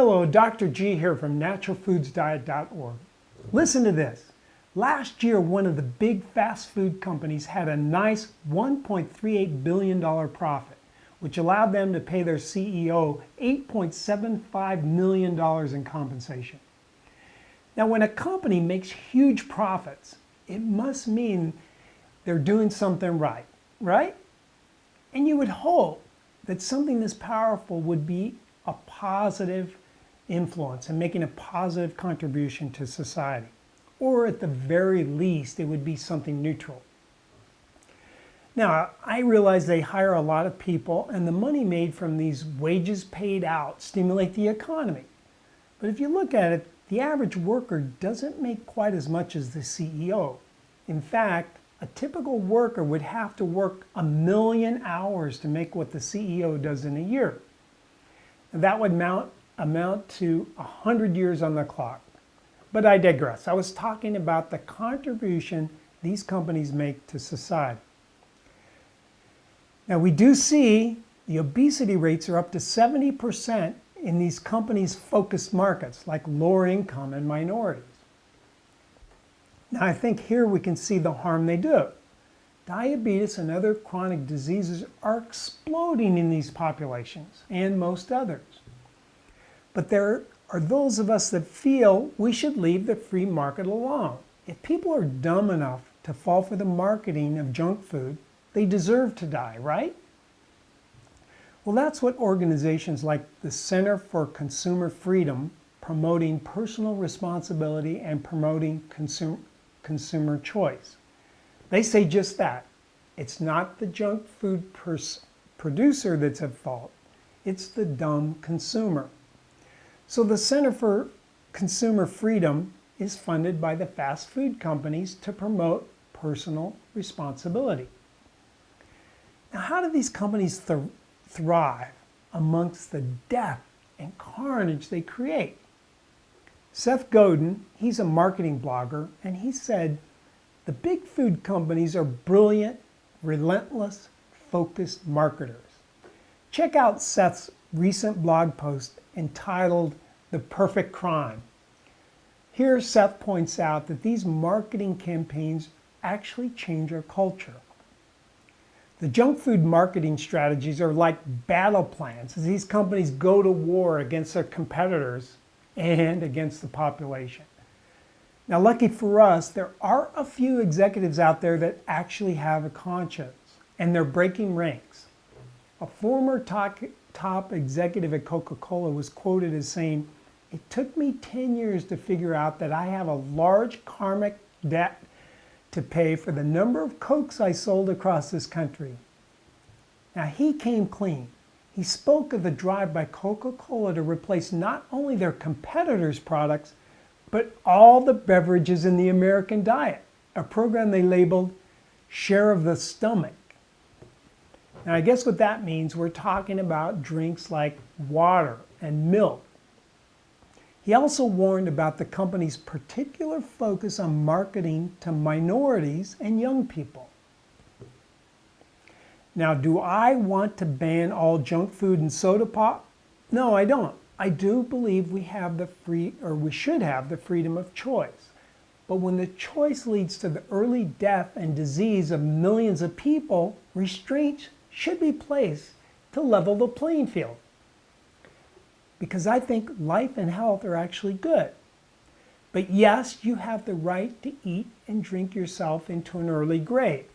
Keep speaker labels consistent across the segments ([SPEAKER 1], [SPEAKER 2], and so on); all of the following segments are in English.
[SPEAKER 1] Hello, Dr. G here from naturalfoodsdiet.org. Listen to this. Last year, one of the big fast food companies had a nice $1.38 billion profit, which allowed them to pay their CEO $8.75 million in compensation. Now, when a company makes huge profits, it must mean they're doing something right, right? And you would hope that something this powerful would be a positive influence and making a positive contribution to society. Or at the very least, it would be something neutral. Now, I realize they hire a lot of people and the money made from these wages paid out stimulate the economy. But if you look at it, the average worker doesn't make quite as much as the CEO. In fact, a typical worker would have to work 1 million hours to make what the CEO does in a year. That would amount to 100 years on the clock. But I digress. I was talking about the contribution these companies make to society. Now we do see the obesity rates are up to 70% in these companies' focused markets like lower income and minorities. Now I think here we can see the harm they do. Diabetes and other chronic diseases are exploding in these populations and most others. But there are those of us that feel we should leave the free market alone. If people are dumb enough to fall for the marketing of junk food, they deserve to die, right? Well, that's what organizations like the Center for Consumer Freedom, promoting personal responsibility and promoting consumer choice. They say just that. It's not the junk food producer that's at fault. It's the dumb consumer. So the Center for Consumer Freedom is funded by the fast food companies to promote personal responsibility. Now, how do these companies thrive amongst the death and carnage they create? Seth Godin, he's a marketing blogger, and he said, the big food companies are brilliant, relentless, focused marketers. Check out Seth's recent blog post entitled The Perfect Crime. Here Seth points out that these marketing campaigns actually change our culture. The junk food marketing strategies are like battle plans as these companies go to war against their competitors and against the population. Now, lucky for us, there are a few executives out there that actually have a conscience, and they're breaking ranks. A former top executive at Coca-Cola was quoted as saying, "It took me 10 years to figure out that I have a large karmic debt to pay for the number of Cokes I sold across this country." Now, he came clean. He spoke of the drive by Coca-Cola to replace not only their competitors' products, but all the beverages in the American diet, a program they labeled Share of the Stomach. Now, I guess what that means, we're talking about drinks like water and milk. He also warned about the company's particular focus on marketing to minorities and young people. Now, do I want to ban all junk food and soda pop? No, I don't. I do believe we should have the freedom of choice. But when the choice leads to the early death and disease of millions of people, restraints should be placed to level the playing field. Because I think life and health are actually good. But yes, you have the right to eat and drink yourself into an early grave.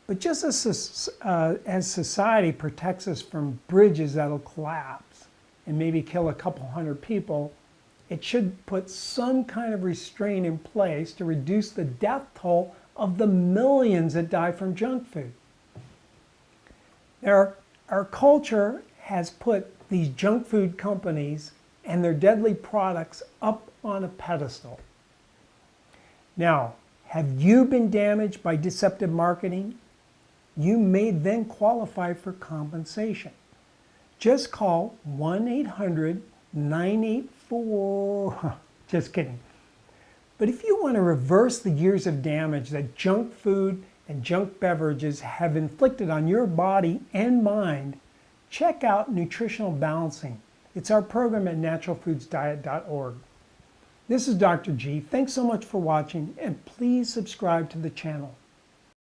[SPEAKER 1] But just as society protects us from bridges that'll collapse and maybe kill a couple hundred people, it should put some kind of restraint in place to reduce the death toll of the millions that die from junk food. Our culture has put these junk food companies and their deadly products up on a pedestal. Now, have you been damaged by deceptive marketing? You may then qualify for compensation. Just call 1-800-984, just kidding. But if you want to reverse the years of damage that junk food and junk beverages have inflicted on your body and mind, check out Nutritional Balancing, It's our program at naturalfoodsdiet.org. This is Dr. G. Thanks so much for watching, and please subscribe to the channel.